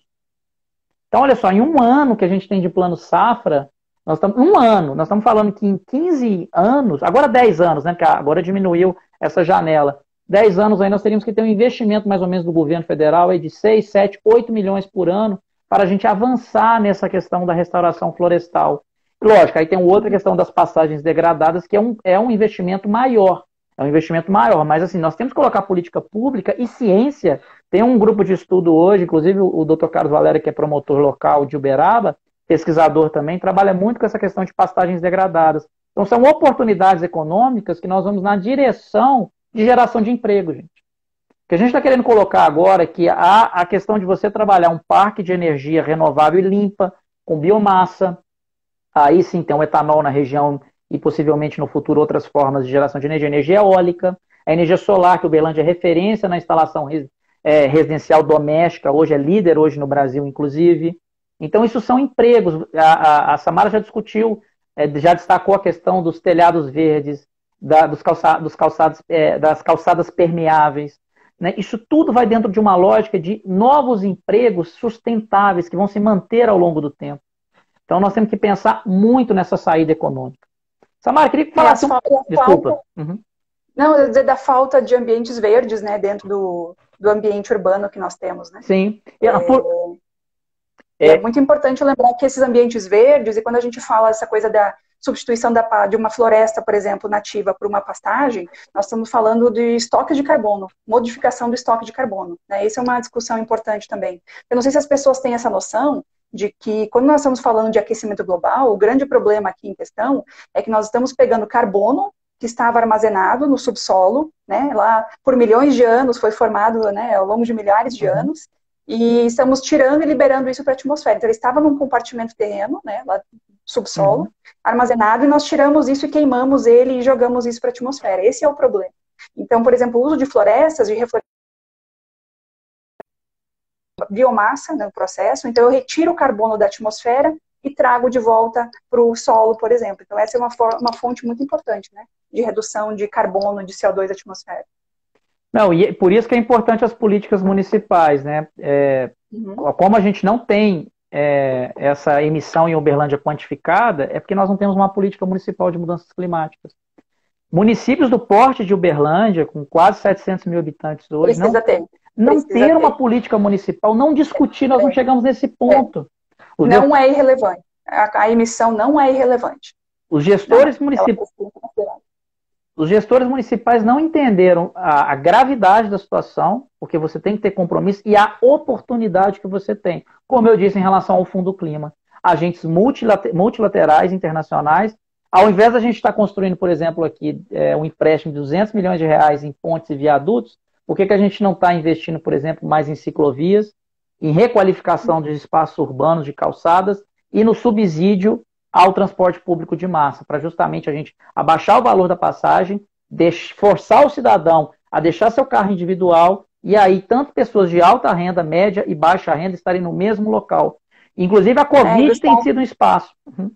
Então, olha só, em um ano que a gente tem de plano safra, nós estamos falando que em 15 anos, agora 10 anos, né, porque agora diminuiu essa janela, 10 anos aí nós teríamos que ter um investimento mais ou menos do governo federal aí de 6, 7, 8 milhões por ano para a gente avançar nessa questão da restauração florestal. Lógico, aí tem outra questão das pastagens degradadas, que é um investimento maior. É um investimento maior, mas assim, nós temos que colocar política pública e ciência. Tem um grupo de estudo hoje, inclusive o Dr. Carlos Valério, que é promotor local de Uberaba, pesquisador também, trabalha muito com essa questão de pastagens degradadas. Então são oportunidades econômicas que nós vamos na direção de geração de emprego, gente. O que a gente está querendo colocar agora é que a questão de você trabalhar um parque de energia renovável e limpa, com biomassa, aí sim tem um etanol na região e possivelmente no futuro outras formas de geração de energia eólica, a energia solar, que o Uberlândia é referência na instalação residencial doméstica, hoje é líder hoje no Brasil, inclusive. Então isso são empregos. A Samara já discutiu, já destacou a questão dos telhados verdes, das calçadas permeáveis. Né? Isso tudo vai dentro de uma lógica de novos empregos sustentáveis que vão se manter ao longo do tempo. Então nós temos que pensar muito nessa saída econômica. Samara, queria que falasse Desculpa. Não, eu ia dizer da falta de ambientes verdes, né, dentro do ambiente urbano que nós temos, né? Sim. É muito importante lembrar que esses ambientes verdes, e quando a gente fala essa coisa da substituição de uma floresta, por exemplo, nativa por uma pastagem, nós estamos falando de estoque de carbono, modificação do estoque de carbono. Né? Isso é uma discussão importante também. Eu não sei se as pessoas têm essa noção de que, quando nós estamos falando de aquecimento global, o grande problema aqui em questão é que nós estamos pegando carbono que estava armazenado no subsolo, né, lá por milhões de anos, foi formado, né, ao longo de milhares de anos, e estamos tirando e liberando isso para a atmosfera. Então, ele estava num compartimento terreno, né, lá no subsolo, armazenado, e nós tiramos isso e queimamos ele e jogamos isso para a atmosfera. Esse é o problema. Então, por exemplo, o uso de florestas, de reflorestamento, biomassa no processo, então eu retiro o carbono da atmosfera e trago de volta para o solo, por exemplo. Então essa é uma fonte muito importante, né, de redução de carbono, de CO2 da atmosfera. Não, e por isso que é importante as políticas municipais, né? Como a gente não tem essa emissão em Uberlândia quantificada, é porque nós não temos uma política municipal de mudanças climáticas. Municípios do porte de Uberlândia, com quase 700 mil habitantes hoje, não ter uma política municipal, não discutir, nós não chegamos nesse ponto. Não é irrelevante. A emissão não é irrelevante. Os gestores municipais não entenderam a gravidade da situação, porque você tem que ter compromisso e a oportunidade que você tem. Como eu disse em relação ao Fundo Clima, agentes multilaterais, internacionais, ao invés da gente estar construindo, por exemplo, aqui um empréstimo de 200 milhões de reais em pontes e viadutos, por que a gente não está investindo, por exemplo, mais em ciclovias, em requalificação dos espaços urbanos de calçadas e no subsídio ao transporte público de massa, para justamente a gente abaixar o valor da passagem, forçar o cidadão a deixar seu carro individual e aí tanto pessoas de alta renda, média e baixa renda estarem no mesmo local. Inclusive a Covid tem sido um espaço. Uhum.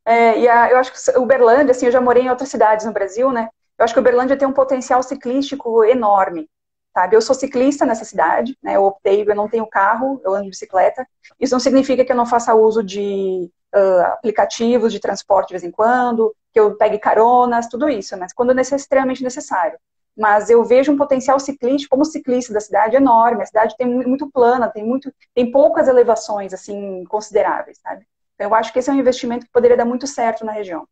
Eu acho que Uberlândia, assim, eu já morei em outras cidades no Brasil, né? Eu acho que Uberlândia tem um potencial ciclístico enorme, sabe? Eu sou ciclista nessa cidade, né? Eu não tenho carro, eu ando de bicicleta. Isso não significa que eu não faça uso de aplicativos de transporte de vez em quando, que eu pegue caronas, tudo isso, mas quando é extremamente necessário. Mas eu vejo um potencial ciclístico, como ciclista da cidade, enorme. A cidade tem muito plana, tem poucas elevações, assim, consideráveis, sabe? Então, eu acho que esse é um investimento que poderia dar muito certo na região.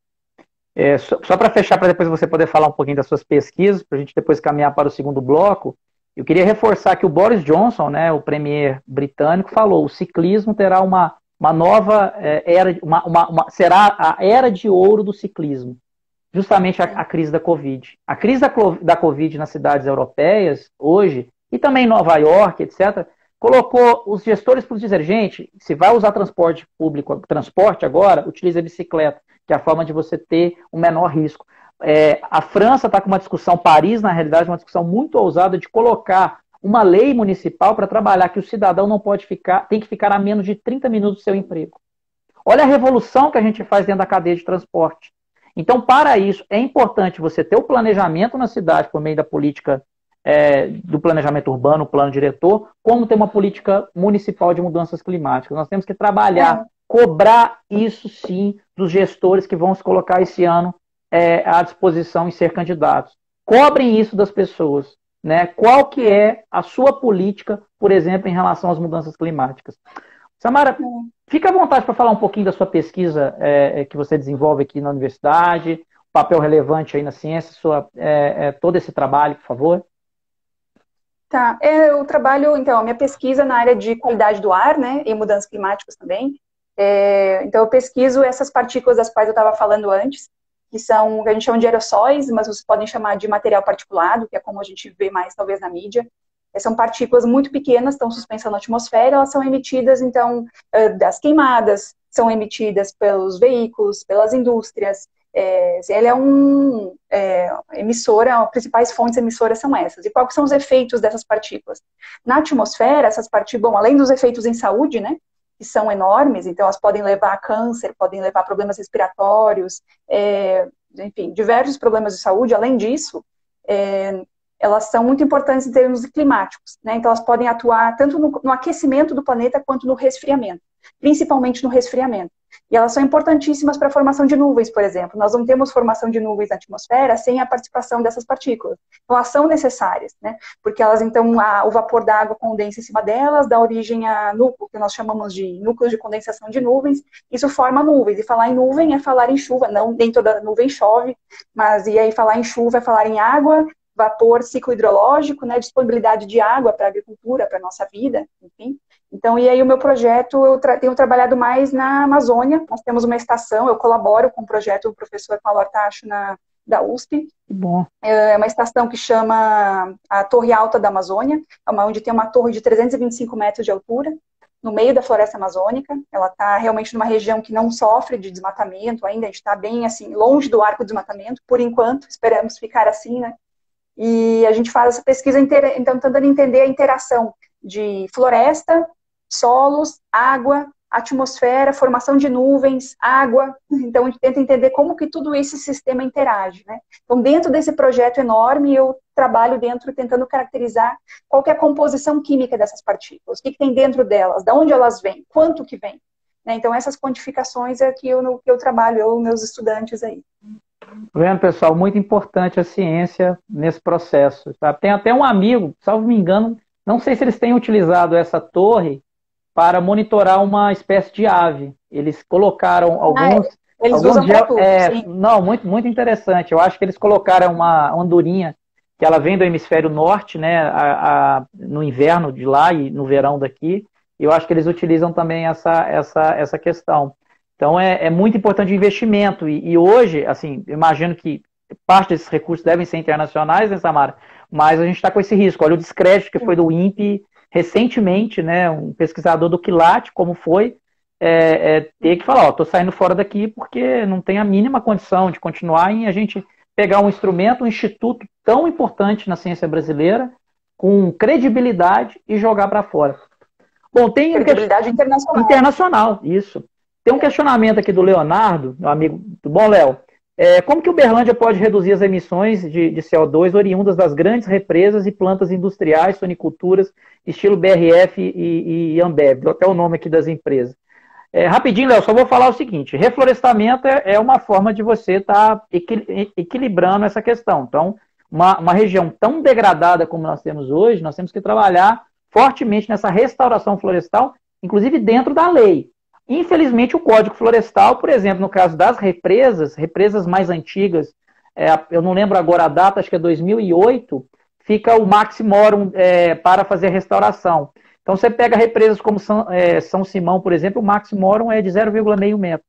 Só para fechar, para depois você poder falar um pouquinho das suas pesquisas, para a gente depois caminhar para o segundo bloco, eu queria reforçar que o Boris Johnson, né, o premier britânico, falou: o ciclismo terá uma nova era, será a era de ouro do ciclismo, justamente a crise da Covid. A crise da Covid nas cidades europeias, hoje, e também em Nova York, etc., colocou os gestores para dizer: gente, se vai usar transporte público, transporte agora, utilize a bicicleta, que é a forma de você ter um menor risco. A França está com uma discussão, Paris, na realidade, uma discussão muito ousada de colocar uma lei municipal para trabalhar que o cidadão não pode tem que ficar a menos de 30 minutos do seu emprego. Olha a revolução que a gente faz dentro da cadeia de transporte. Então, para isso, é importante você ter o planejamento na cidade por meio da política do planejamento urbano, o plano diretor, como ter uma política municipal de mudanças climáticas. Nós temos que trabalhar, cobrar isso sim dos gestores que vão se colocar esse ano à disposição em ser candidatos. Cobrem isso das pessoas. Né? Qual que é a sua política, por exemplo, em relação às mudanças climáticas? Samara, fica à vontade para falar um pouquinho da sua pesquisa que você desenvolve aqui na universidade, o papel relevante aí na ciência, todo esse trabalho, por favor. Tá, eu trabalho, então, a minha pesquisa na área de qualidade do ar, né, e mudanças climáticas também. Então, eu pesquiso essas partículas das quais eu estava falando antes, que são, que a gente chama de aerossóis, mas vocês podem chamar de material particulado, que é como a gente vê mais, talvez, na mídia. São partículas muito pequenas, estão suspensas na atmosfera, elas são emitidas, então, das queimadas, são emitidas pelos veículos, pelas indústrias. Ele é emissora, as principais fontes emissoras são essas. E quais são os efeitos dessas partículas? Na atmosfera, essas partículas, bom, além dos efeitos em saúde, né, que são enormes, então elas podem levar a câncer, podem levar a problemas respiratórios, enfim, diversos problemas de saúde. Além disso, elas são muito importantes em termos climáticos, né? Então elas podem atuar tanto no aquecimento do planeta quanto no resfriamento, principalmente no resfriamento. E elas são importantíssimas para a formação de nuvens, por exemplo. Nós não temos formação de nuvens na atmosfera sem a participação dessas partículas. Então, elas são necessárias, né? Porque elas, então, o vapor da água condensa em cima delas, dá origem a núcleo, que nós chamamos de núcleos de condensação de nuvens. Isso forma nuvens. E falar em nuvem é falar em chuva. Não, nem toda nuvem chove, mas e aí falar em chuva é falar em água, vapor, ciclo hidrológico, né? Disponibilidade de água para a agricultura, para a nossa vida, enfim. Então, e aí o meu projeto, eu tenho trabalhado mais na Amazônia. Nós temos uma estação, eu colaboro com o projeto do professor Paulo Artacho da USP. Bom. É uma estação que chama a Torre Alta da Amazônia, onde tem uma torre de 325 metros de altura, no meio da floresta amazônica. Ela está realmente numa região que não sofre de desmatamento ainda, a gente está bem assim, longe do arco de desmatamento, por enquanto, esperamos ficar assim, né? E a gente faz essa pesquisa inteira, então tentando entender a interação de floresta, solos, água, atmosfera, formação de nuvens, água. Então, a gente tenta entender como que tudo esse sistema interage, né? Então, dentro desse projeto enorme, eu trabalho dentro tentando caracterizar qual que é a composição química dessas partículas, o que tem dentro delas, de onde elas vêm, quanto que vem. Né? Então, essas quantificações é que eu trabalho, eu e meus estudantes aí. Vendo, pessoal, muito importante a ciência nesse processo. Tá? Tem até um amigo, salvo me engano, Não sei se eles têm utilizado essa torre para monitorar uma espécie de ave. Eles colocaram Ah, eles usam para tudo, sim. não, muito, muito interessante. Eu acho que eles colocaram uma andorinha que ela vem do hemisfério norte, né, no inverno de lá e no verão daqui. E eu acho que eles utilizam também essa questão. Então é muito importante o investimento. E hoje, assim, eu imagino que parte desses recursos devem ser internacionais, né, Samara? Mas a gente está com esse risco. Olha o descrédito que foi do INPE recentemente, né, um pesquisador do Quilate, como foi, ter que falar, estou saindo fora daqui porque não tem a mínima condição de continuar em a gente pegar um instrumento, um instituto tão importante na ciência brasileira, com credibilidade e jogar para fora. Bom, tem credibilidade internacional. Internacional, isso. Tem um questionamento aqui do Leonardo, meu amigo. Bom, Léo, como que Uberlândia pode reduzir as emissões de CO2 oriundas das grandes represas e plantas industriais, soniculturas, estilo BRF e Ambev? Deu até o nome aqui das empresas. Rapidinho, Léo, só vou falar o seguinte: reflorestamento é uma forma de você estar equilibrando essa questão. Então, uma região tão degradada como nós temos hoje, nós temos que trabalhar fortemente nessa restauração florestal, inclusive dentro da lei. Infelizmente, o Código Florestal, por exemplo, no caso das represas mais antigas, eu não lembro agora a data, acho que é 2008, fica o maximorum para fazer a restauração. Então, você pega represas como São Simão, por exemplo, o maximorum é de 0,5 metro.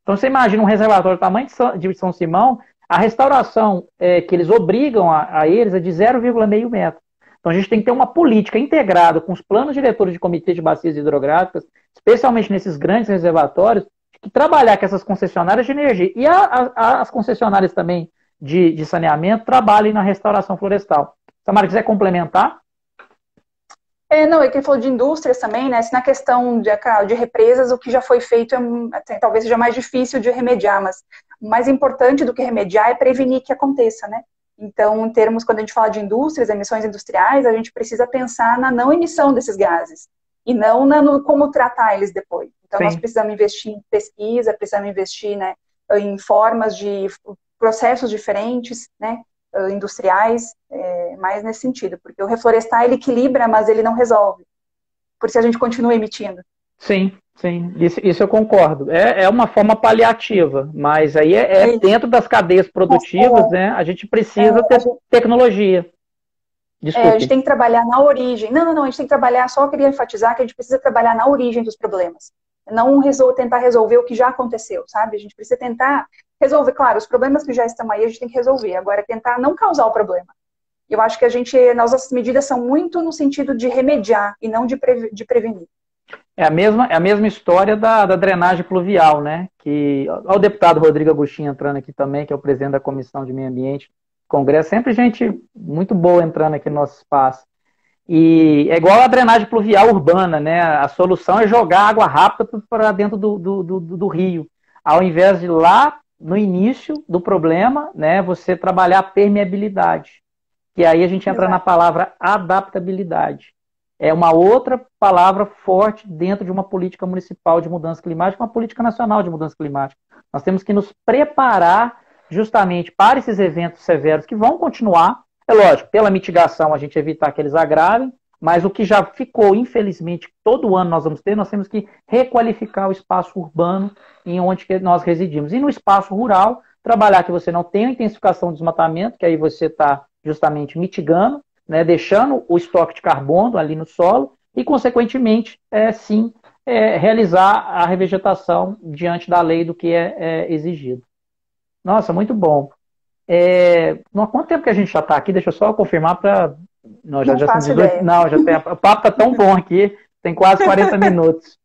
Então, você imagina um reservatório do tamanho de São Simão, a restauração que eles obrigam a eles é de 0,5 metro. Então, a gente tem que ter uma política integrada com os planos diretores de comitê de bacias hidrográficas, especialmente nesses grandes reservatórios, que trabalhar com essas concessionárias de energia. E as concessionárias também de saneamento trabalhem na restauração florestal. Samara, quiser complementar? Não, é que ele falou de indústrias também, né? Se na questão de represas, o que já foi feito talvez seja mais difícil de remediar, mas o mais importante do que remediar é prevenir que aconteça, né? Então, em termos, quando a gente fala de indústrias, emissões industriais, a gente precisa pensar na não emissão desses gases e não no como tratar eles depois. Então, Sim. Nós precisamos investir em pesquisa, precisamos investir, né, em formas de processos diferentes, né, industriais, mais nesse sentido, porque o reflorestar, ele equilibra, mas ele não resolve, por isso a gente continua emitindo. Sim, sim, isso eu concordo. É uma forma paliativa, mas aí dentro das cadeias produtivas, né, a gente precisa ter tecnologia. Desculpe. A gente tem que trabalhar na origem. Não, a gente tem que trabalhar, só queria enfatizar que a gente precisa trabalhar na origem dos problemas. Não tentar resolver o que já aconteceu, sabe? A gente precisa tentar resolver, claro, os problemas que já estão aí a gente tem que resolver. Agora, tentar não causar o problema. Eu acho que nossas medidas são muito no sentido de remediar e não de prevenir. É a mesma história da drenagem pluvial, né? Que o deputado Rodrigo Agostinho entrando aqui também, que é o presidente da Comissão de Meio Ambiente do Congresso, sempre gente muito boa entrando aqui no nosso espaço. E é igual a drenagem pluvial urbana, né? A solução é jogar água rápida para dentro do rio, ao invés de lá no início do problema, né? Você trabalhar a permeabilidade. E aí a gente entra na palavra adaptabilidade. É uma outra palavra forte dentro de uma política municipal de mudança climática, uma política nacional de mudança climática. Nós temos que nos preparar justamente para esses eventos severos que vão continuar. É lógico, pela mitigação a gente evitar que eles agravem, mas o que já ficou, infelizmente, todo ano nós vamos ter, nós temos que requalificar o espaço urbano em onde nós residimos. E no espaço rural, trabalhar que você não tenha intensificação do desmatamento, que aí você está justamente mitigando, né, deixando o estoque de carbono ali no solo e, consequentemente, realizar a revegetação diante da lei do que é exigido. Nossa, muito bom. Quanto tempo que a gente já está aqui? Deixa eu só confirmar para... Já são 18... Não, já tem... O papo está tão bom aqui, tem quase 40 minutos.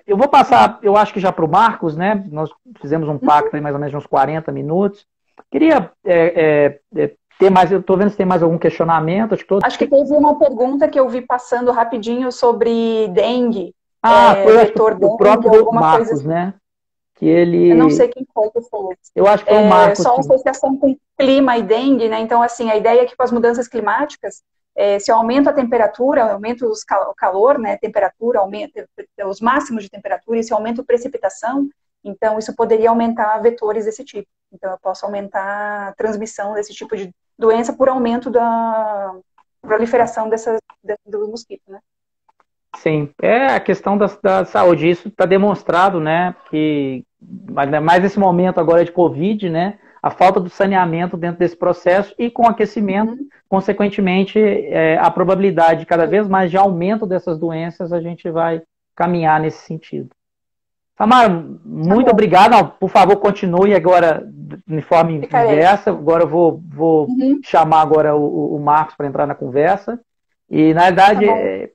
Eu vou passar, eu acho que já para o Marcos, né? Nós fizemos um pacto aí mais ou menos de uns 40 minutos. Queria ter mais, eu estou vendo se tem mais algum questionamento. Acho que teve uma pergunta que eu vi passando rapidinho sobre dengue. Foi o próprio Marcos, assim, né? Que ele... Eu não sei quem foi que falou. Eu acho que foi o Marcos. Só uma associação com clima e dengue, né? Então, assim, a ideia é que com as mudanças climáticas, se aumenta a temperatura, aumenta o calor, né? A temperatura, aumenta os máximos de temperatura, e se aumenta a precipitação, então isso poderia aumentar vetores desse tipo. Então, eu posso aumentar a transmissão desse tipo de doença por aumento proliferação do mosquito, né? Sim, é a questão da saúde. Isso está demonstrado, né, que mais nesse momento agora de Covid, né, a falta do saneamento dentro desse processo e com o aquecimento, consequentemente, a probabilidade cada vez mais de aumento dessas doenças, a gente vai caminhar nesse sentido. Samara, muito obrigado. Por favor, continue agora de forma inversa. Agora eu vou chamar agora o Marcos para entrar na conversa. E, na verdade,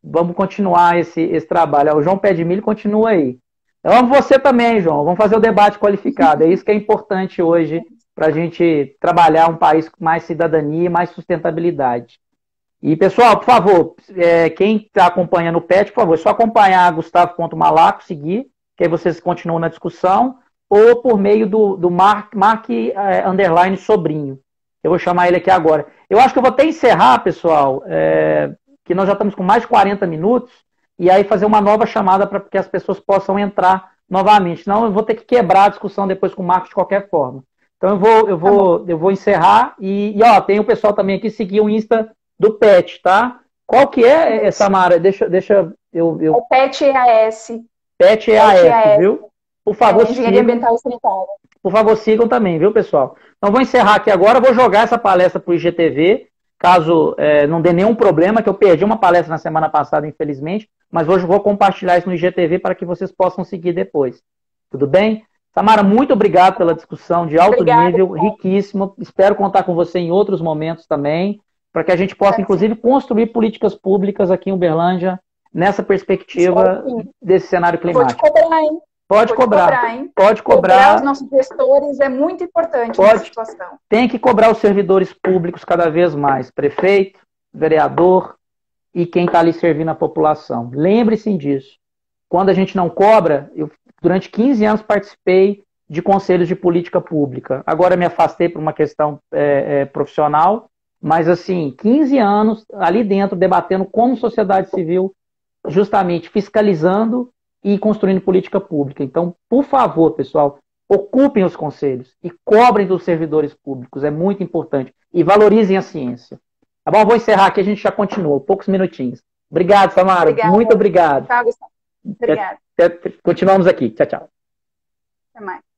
vamos continuar esse trabalho. O João Pé de Milho continua aí. Eu amo você também, João. Vamos fazer o debate qualificado. É isso que é importante hoje para a gente trabalhar um país com mais cidadania e mais sustentabilidade. E, pessoal, por favor, quem está acompanhando o PET, por favor, é só acompanhar Gustavo.Malaco, seguir, que aí vocês continuam na discussão, ou por meio do Mark _ Sobrinho. Eu vou chamar ele aqui agora. Eu acho que eu vou até encerrar, pessoal, que nós já estamos com mais de 40 minutos, e aí fazer uma nova chamada para que as pessoas possam entrar novamente. Senão eu vou ter que quebrar a discussão depois com o Marcos de qualquer forma. Então eu vou encerrar, e ó, tem o pessoal também aqui seguir o Insta do PET, tá? Qual que é, Samara? Deixa eu... É o PET EAS. PET EAS, viu? Por favor, Engenharia Ambiental e Sanitária. Por favor, sigam também, viu, pessoal? Então, vou encerrar aqui agora, vou jogar essa palestra para o IGTV, caso não dê nenhum problema, que eu perdi uma palestra na semana passada, infelizmente, mas hoje eu vou compartilhar isso no IGTV para que vocês possam seguir depois. Tudo bem? Samara, muito obrigado pela discussão de alto nível, riquíssimo. Espero contar com você em outros momentos também, para que a gente possa, inclusive, construir políticas públicas aqui em Uberlândia, nessa perspectiva desse cenário climático. Pode cobrar, hein? Pode cobrar, hein? Pode cobrar os nossos gestores é muito importante nessa situação. Tem que cobrar os servidores públicos cada vez mais, prefeito, vereador e quem está ali servindo a população. Lembre-se disso. Quando a gente não cobra, eu durante 15 anos participei de conselhos de política pública. Agora me afastei por uma questão profissional, mas assim, 15 anos ali dentro debatendo como sociedade civil, justamente fiscalizando e construindo política pública. Então, por favor, pessoal, ocupem os conselhos e cobrem dos servidores públicos, é muito importante. E valorizem a ciência. Tá bom? Vou encerrar aqui, a gente já continua, poucos minutinhos. Obrigado, Samara. Obrigada. Muito obrigado. Tá, Gustavo. Obrigada. Continuamos aqui. Tchau, tchau. Até mais.